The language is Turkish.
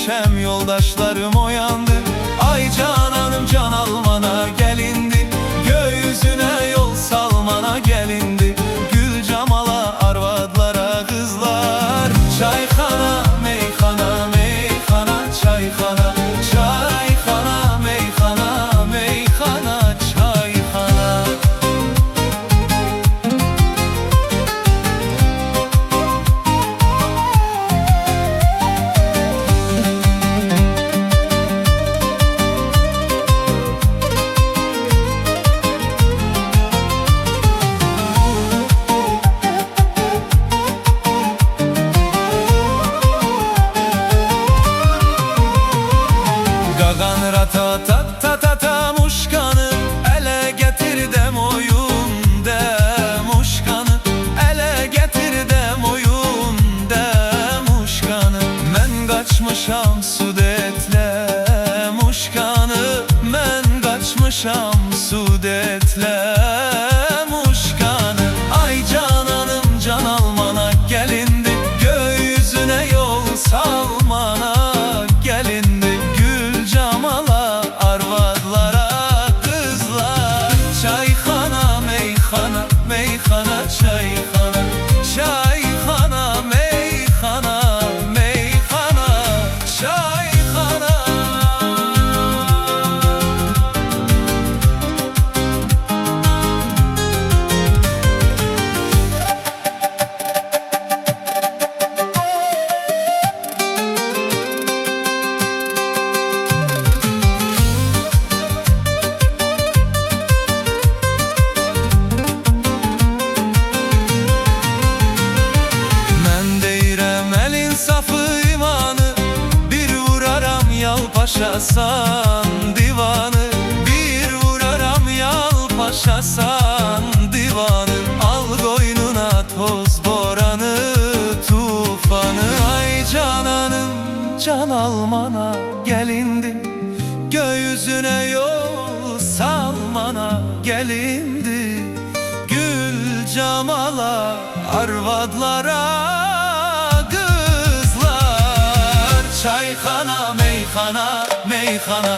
neşem yoldaşlarım oyandı. Ay cananım can almana gelindi, göğsüne yol salmana gelindi. Gül camala arvadlara kızlar, çayxana meyxana meyxana çayxana, çayxana meyxana meyxana çayxana. Gagan rata ta ta ta ta muşkanı ele getir dem oyun demuşkanı, ele getir dem oyun demuşkanı. Men kaçmışam sudetle muşkanı, men kaçmışam sudetle muşkanı. Ay cananım can almana gelindi, göğsüne yol salmana gelindi. Gül camala arvadlara kızlar, çayxana meyxana meyxana çayxana, çayxana meyxana meyxana çayxana. Paşasan divanı, bir vuraram yal paşasan divanı. Al koynuna toz boranı tufanı. Ay cananım can almana gelindi, göğsüne yol salmana gelindi. Gül camala arvadlara kızlar, çayxana meyxana meyxana